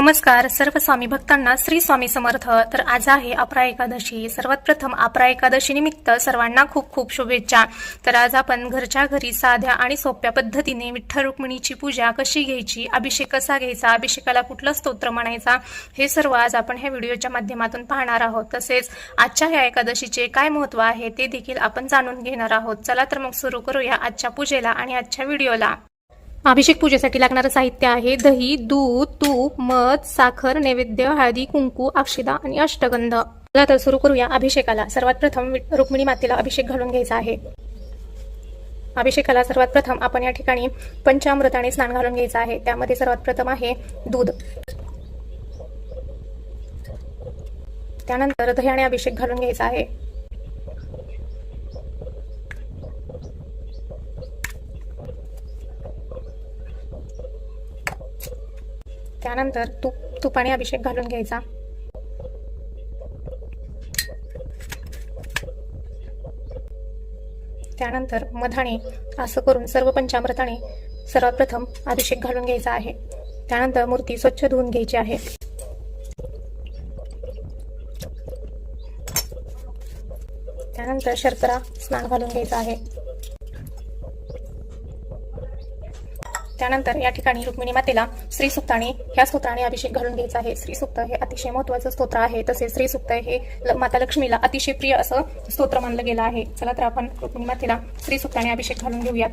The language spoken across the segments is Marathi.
नमस्कार सर्व स्वामी भक्तांना श्री स्वामी समर्थ। तर आज आहे अपरा एकादशी। सर्वात प्रथम अपरा एकादशी निमित्त सर्वांना खूप खूप शुभेच्छा। तर आज आपण घरच्या घरी साध्या आणि सोप्या पद्धतीने विठ्ठल रुक्मिणीची पूजा कशी घ्यायची, अभिषेक कसा घ्यायचा, अभिषेकाला कुठलं स्तोत्र म्हणायचा, हे सर्व आज आपण ह्या व्हिडिओच्या माध्यमातून पाहणार आहोत। तसेच आजच्या ह्या एकादशीचे काय महत्त्व आहे ते देखील आपण जाणून घेणार आहोत। चला तर मग सुरू करूया आजच्या पूजेला आणि आजच्या व्हिडिओला। अभिषेक पूजेसाठी लागणारं साहित्य आहे दही, दूध, तूप, मध, साखर, नैवेद्य, हळदी, कुंकू, अक्षदा आणि अष्टगंध। चला तर सुरू करूया अभिषेकाला। सर्वात प्रथम रुक्मिणी मातेला अभिषेक घालून घ्यायचा आहे। अभिषेकाला सर्वात प्रथम आपण या ठिकाणी पंचामृताने स्नान घालून घ्यायचं आहे। त्यामध्ये सर्वात प्रथम आहे दूध, त्यानंतर दह्याने अभिषेक घालून घ्यायचा आहे। त्यानंतर तुपाने अभिषेक घालून घ्यायचा। त्यानंतर मधाने असं करून सर्व पंचामृताने सर्वात प्रथम अभिषेक घालून घ्यायचा आहे। त्यानंतर मूर्ती स्वच्छ धुवून घ्यायची आहे। त्यानंतर शर्करा स्नान घालून घ्यायचा आहे। त्यानंतर या ठिकाणी रुक्मिणी मातेला श्री सुक्ताने ह्या स्तोत्राने अभिषेक घालून घ्यायचा आहे। श्री सुक्त हे अतिशय महत्त्वाचं स्तोत्र आहे। तसेच श्री सुक्त हे माता लक्ष्मीला अतिशय प्रिय असं स्तोत्र मानलं गेलं आहे। चला तर आपण रुक्मिणी मातेला श्री सुक्ताने अभिषेक घालून घेऊयात।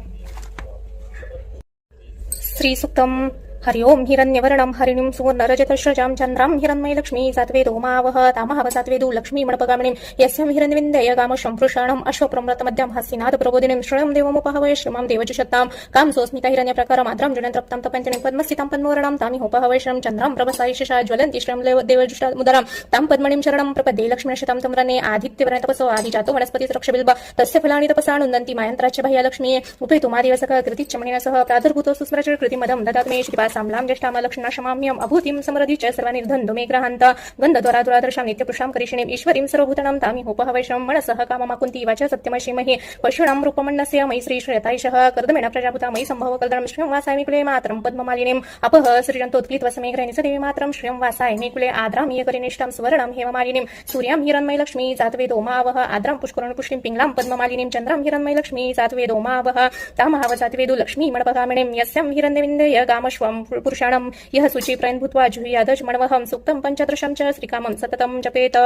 श्री सुक्तम हरि ओम हिरण्यवर्णम हरिणीं सुवर्ण रजतश्रजां चंद्रां हिरण्मय लक्ष्मी सात्वेदो मावह तामहव सात्वेदो लक्ष्मी मणपगामिनीं यस्यां हिरण्यविन्दय गामशं पृषाणं अश्वप्रम्रतमद्यं हास्यनाद प्रबोधिनीं श्रयं देवमुपहवय श्रमां देवजुषत्तां कामसोऽस्मिता हिरण्यप्रकारं आद्रां जुनत्रप्तां तपन्तिनीं पद्मस्थितां पद्मवर्णां तामिहोपहवय श्रयं चन्द्रां प्रभसायिषा ज्वलन्ति श्रयं देवजुष्टामुदरां तां पद्मणीं शरणं प्रपद्ये लक्ष्मीशतं तम्रणे आदित्यवर्णे तपसो आदिजातो वनस्पतिः रक्षबिल्ब तस्य फलानि तपसानुन्दन्ति मायन्त्राच्य भया लक्ष्मी उपेतु मादिवसः कृतिच्चमणेन सह प्रादुर्भूतो सुस्मरच कृतिमदं ददातु मे श्रीपा साम्लां ज्येष्ठां लक्ष्मणा क्षमाम्यं अभूतिं समरधि च सर्वानिर्धन्धो मे ग्रहान्त गन्धद्वारा दुरादर्शां नित्यपुरुषां करिषिणीं ईश्वरीं सर्वभूतानां तामिहोपहवैषं मनसः काममाकुन्ती वाचा सत्यमशीमहि पशूणां रूपमण्डस्य मयि श्रीश्रयतायिषः कर्दमेण प्रजापुता मयि सम्भव कल्दनं श्रियं वासाय मे कुले मातरं पद्ममालिनीं अपह सृजन्तोत्क्लित्वसमेघ्रैः निसदेवी श्रियं वासाय मे कुले आद्रां यकरिनिष्ठां सुवर्णं हेममालिनीं सूर्यां हिरण्मय लक्ष्मी जातवेदो मावह आद्रां पुष्करणपुष्टिं पिङ्गलां पद्ममालिनीं चन्द्रां हिरण्मय लक्ष्मी जातवेदो मावह तामहव जातवेदो लक्ष्मी मणपगामिनीं यस्यां हिरण्यविन्दय गामश्वं पुरुषाणं यः शुचि प्रयन् भूत्वा जुह्यादज मणवहं सुक्तं पञ्चदशं च श्रीकामं सततं जपेत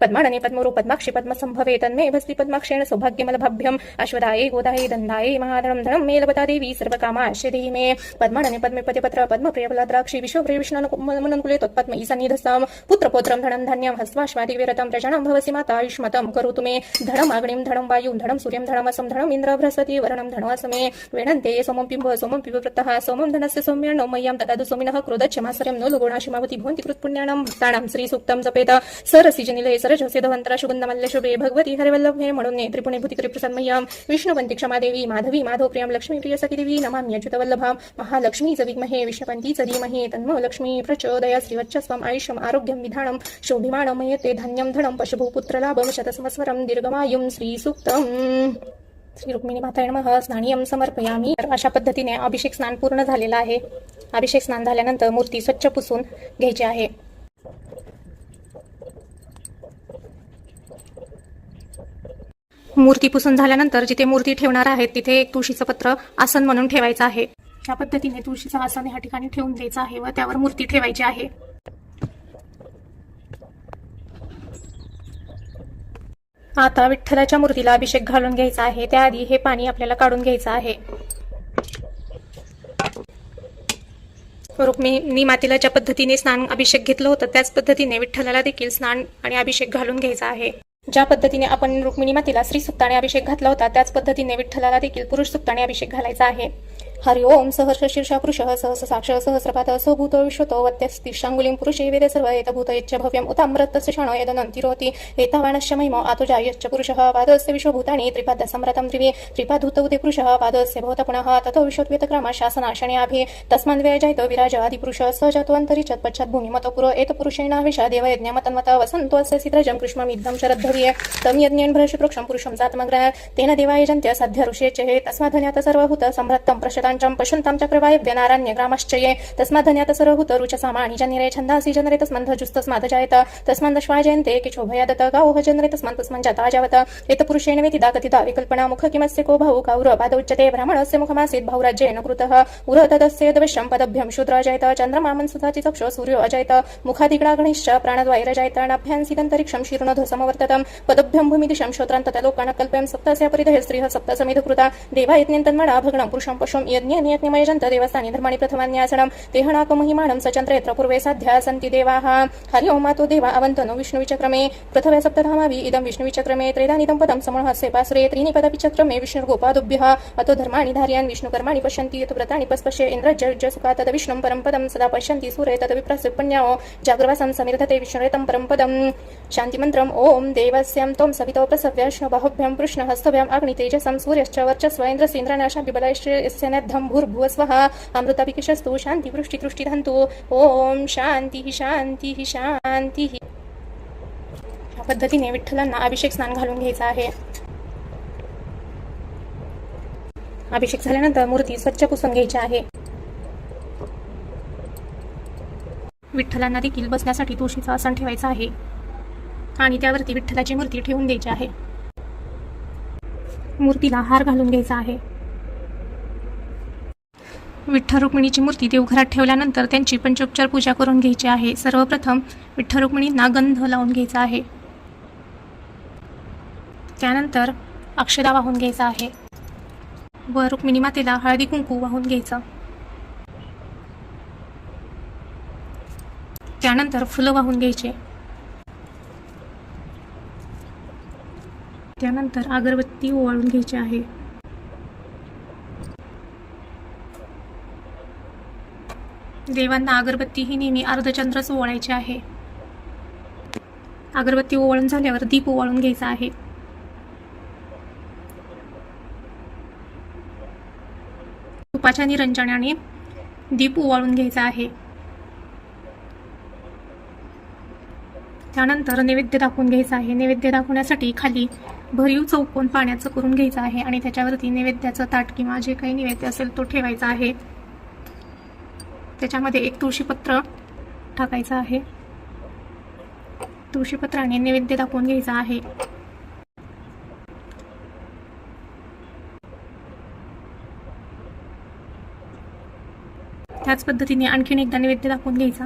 पद्मानने पद्मरू पद्माक्षि पद्मसंभवे तन्मे भस्ति पद्माक्षेण सौभाग्यमलभाभ्यं अश्वदाये गोदाये दन्दाये महाधनं धनं मे लभता देवी सर्वकामाश्च देहि मे पद्मानने पद्मे पतिपत्र पद्मप्रियफलाद्राक्षि विश्वप्रिय विष्णुमुनकुले तत्पद्म ईशान्यधस्तां पुत्रपौत्रं धनं धन्यं हस्वाश्वादिविरतं प्रजानां भवसि माता युष्मतं करोतु मे धनं अग्निं धनं वायुं धनं सूर्यं धनमसं धनं इन्द्र बृहस्पति वरुणं धनमसमे वेणन्ते सोमं पिब वृत्तः सोमं धनस्य सौम्याणो मह्यं तदादु सोमिनः क्रोधच्छमाश्रयं नो लुगुणाशिमावती भवन्ति कृत्पुण्यानां भक्तानां श्री सूक्तं जपेत सरसिजनिलये सरजसे धवन्तरा सुगन्धमल्लशुभे भगवती हरिवल्लभे मणुन्ये त्रिपुणे भूतिकृप्रसन्मय्यां विष्णुवन्ति क्षमादेवी माधवी माधवप्रियं लक्ष्मीप्रिय सखीदेवी नमामि अच्युतवल्लभां महालक्ष्मी च विद्महे विष्णुपन्ती च धीमहि तन्नो लक्ष्मी प्रचोदयात् श्रीवत्सस्वम् आयुष्यम् आरोग्यं विधानं शोभिमानं मयते धान्यं धनं पशुभूपुत्रलाभं शतसंवत्सरं दीर्घमायुं श्री सूक्तम्। श्री रुक्मिणी माताय नमः। स्नानियं समर्पयामि। अशा पद्धतीने अभिषेक स्नान पूर्ण झालेलं आहे। अभिषेक स्नान झाल्यानंतर मूर्ती स्वच्छ पुसून घ्यायची आहे। मूर्ती पुसून झाल्यानंतर जिथे मूर्ती ठेवणार आहे तिथे एक तुळशीचं पत्र आसन म्हणून ठेवायचं आहे। या पद्धतीने तुळशीचं आसन या ठिकाणी ठेवून द्यायचं आहे व त्यावर मूर्ती ठेवायची आहे। आता विठ्ठलाच्या मूर्तीला अभिषेक घालून घ्यायचा आहे। त्याआधी हे पाणी आपल्याला काढून घ्यायचं आहे। रुक्मिणी मातेला ज्या पद्धतीने स्नान अभिषेक घेतलं होतं त्याच पद्धतीने विठ्ठलाला देखील स्नान आणि अभिषेक घालून घ्यायचा आहे। ज्या पद्धतीने आपण रुक्मिणी मातेला स्त्री सुक्ताने अभिषेक घातला होता त्याच पद्धतीने विठ्ठलाला देखील पुरुष सुक्ताने अभिषेक घालायचा आहे। हरि ओम सहर्ष शीर्षा पुरुषः सहस साक्ष सहस्रपात सोभूतो विश्वतो वत्यस्तिशांगुलिं पुरुषे वेदे सर्व एतभूत यच्च भव्यम् उताम्रतस्य क्षणो यदनन्तिरोति एतावानश्च महिमो आतुजायश्च पुरुषः पादस्य विश्वभूतानि त्रिपादसम्रतं त्रिपादूतौ ते पुरुषः पादस्य भवत पुनः ततो विश्वोत्वेतक्रमा शासनाशनयाभि तस्मान्वयजयतो विराज आदिपुरुषः स जातो अन्तरिक्षत् पश्चाद्भूमिमतो पुरो एतपुरुषेण विषा देवयज्ञमतन्वत वसन्तोऽस्य सिद्रजं कृष्णमिद्धं शरद्धर्ये तं यज्ञेन भ्रशुप्रोक्षं पुरुषं जातमग्रह तेन देवायजन्त्य साध्य ऋषेचे तस्माद्धन्यात सर्वभूत सम्रत्तं प्रशत कांचम पशुंताम चक्रवायव्य नाराण्य ग्रामश्चये तस्माद्धन्यात सरहूत रुचसामाणि जनिरे छन्दासि जनरे तस्मन्धजुस्तस्माद् जायत तस्मन्दश्वाजयन्ते किचोभयादत गावोह जनरे तस्मन्जाता जावत एतपुरुषेण वेतिदा कथिता विकल्पना मुख किमस्य को भाऊ कौर पादोच्यते ब्राह्मणस्य मुखमासीत् बहुराज्येन कृतः उर तदस्य दविश्यं पदभ्यं शूद्र अजयत चन्द्रमामन् सुधाचि चक्षो सूर्यो अजयत मुखादिगणा गणिश्च प्राणद्वैरजयत नाभ्यान्सिदन्तरिक्षं शीर्णोध समवर्ततं पदभ्यं भूमिदिशं श्रोत्रान्तत लोकान् कल्पयं सप्तस्य परिधः स्त्रीः सप्त समिधकृता देवा यज्ञन्तन्मणा भग्नं पुरुषं पशुं यज्ञनियज्ञमयजन्त देवस्थानि धर्माणि प्रथमान्यासनं तेहणाकमहिमानं सचन्द्रेऽत्र पूर्वे साध्या सन्ति देवाः हरि ओं मातो देवा अवन्तनो विष्णुविचक्रमे पृथव्या सप्तधामावि इदं विष्णुविचक्रमे त्रेधानिदं पदं समूहस्य पासुरे त्रीणि पदविचक्रमे विष्णुर्गोपादुभ्यः अतो धर्माणि धार्यान् विष्णुकर्माणि पश्यन्ति यत् व्रतानि पस्पश्य इन्द्रज्जसुखा तद विष्णुं परं पदं सदा पश्यन्ति सूरे तद विप्रसुपन्याओ जाग्रवासं समिर्धते विष्णुरेतं परं पदं शान्तिमन्त्रम् ॐ देवस्यं त्वं सवितो प्रसव्याश्न बाहुभ्यं कृष्णहस्तभ्यम् अग्नितेजसं सूर्यश्च वर्चस्व इन्द्रसीन्द्रनाशाभिबलैश्च नद्धं भूर्भुवस्वः अमृताभिकेशस्तु शान्तिवृष्टितृष्टिधन्तु ॐ शान्तिः शान्तिः शान्तिः। या पद्धतीने विठ्ठलांना अभिषेक स्नान घालून घ्यायचा आहे। अभिषेक झाल्यानंतर मूर्ती स्वच्छ पुसून घ्यायची आहे। विठ्ठलांना देखील बसण्यासाठी तुळशीचा आसन ठेवायचा आहे आणि त्यावरती विठ्ठलाची मूर्ती ठेवून द्यायची आहे। मूर्तीला हार घालून घ्यायचा आहे। विठ्ठल रुक्मिणीची मूर्ती देवघरात ठेवल्यानंतर त्यांची पंचोपचार पूजा करून घ्यायची आहे। सर्वप्रथम विठ्ठल रुक्मिणींना गंध लावून घ्यायचा आहे, त्यानंतर अक्षदा वाहून घ्यायचा आहे व रुक्मिणी मातेला हळदी कुंकू वाहून घ्यायचं। त्यानंतर फुलं वाहून घ्यायचे, त्यानंतर अगरबत्ती ओवाळून घ्यायची आहे। देवांना अगरबत्ती ही नेहमी अर्धचंद्रच ओवाळायची आहे। अगरबत्ती ओवाळून झाल्यावर दीप ओवाळून घ्यायचा आहे। तुपाच्या निरंजनाने दीप ओवाळून घ्यायचा आहे। त्यानंतर नैवेद्य दाखवून घ्यायचा आहे। नैवेद्य दाखवण्यासाठी खाली भरीव चौकोन पाण्याचं करून घ्यायचं आहे आणि त्याच्यावरती नैवेद्याचं ताट किंवा जे काही नैवेद्य असेल तो ठेवायचा आहे। त्याच्यामध्ये एक तुळशीपत्र टाकायचं आहे। तुळशीपत्राने नैवेद्य दाखवून घ्यायचा आहे। त्याच पद्धतीने आणखीन एकदा नैवेद्य दाखवून घ्यायचा।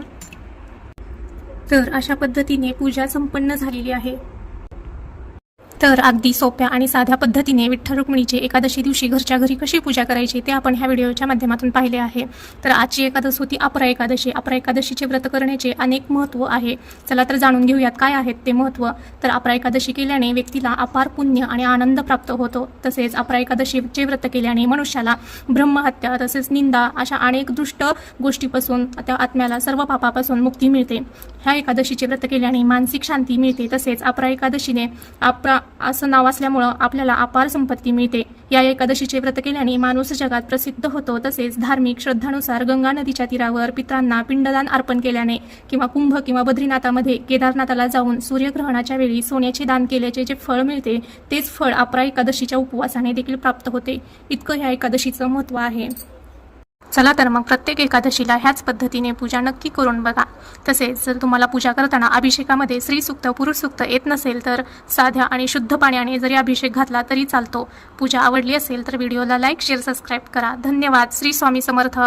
तर अशा पद्धतीने पूजा संपन्न झालेली आहे। तर अगदी सोप्या आणि साध्या पद्धतीने विठ्ठल रुक्मिणीचे एकादशी दिवशी घरच्या घरी कशी पूजा करायची ते आपण ह्या व्हिडिओच्या माध्यमातून पाहिले आहे। तर आजची एकादश होती अपरा एकादशी। अपरा एकादशीचे व्रत करण्याचे अनेक महत्त्व आहे। चला तर जाणून घेऊयात काय आहेत ते महत्त्व। तर अपरा एकादशी केल्याने व्यक्तीला अपार पुण्य आणि आनंद प्राप्त होतो। तसेच अपरा एकादशीचे व्रत केल्याने मनुष्याला ब्रह्महत्या तसेच निंदा अशा अनेक दुष्ट गोष्टीपासून त्या आत्म्याला सर्व पापापासून मुक्ती मिळते। ह्या एकादशीचे व्रत केल्याने मानसिक शांती मिळते। तसेच अपरा एकादशीने अपरा असं नाव असल्यामुळं आपल्याला अपार संपत्ती मिळते। या एकादशीचे व्रत केल्याने माणूस जगात प्रसिद्ध होतो। तसेच धार्मिक श्रद्धानुसार गंगा नदीच्या तीरावर पितरांना पिंडदान अर्पण केल्याने किंवा कुंभ किंवा बद्रीनाथामध्ये केदारनाथाला जाऊन सूर्यग्रहणाच्या वेळी सोन्याचे दान केल्याचे जे फळ मिळते तेच फळ अपरा एकादशीच्या उपवासाने देखील प्राप्त होते। इतकं या एकादशीचं महत्त्व आहे। चला तर मग प्रत्येक एकादशीला ह्याच पद्धतीने पूजा नक्की करून बघा। तसेच जर तुम्हाला पूजा करताना अभिषेकामध्ये स्त्री सूक्त पुरुष सूक्त येत नसेल तर साध्या आणि शुद्ध पाण्याने जरी अभिषेक घातला तरी चालतो। पूजा आवडली असेल तर व्हिडिओला लाईक शेअर सबस्क्राईब करा। धन्यवाद। श्री स्वामी समर्थ।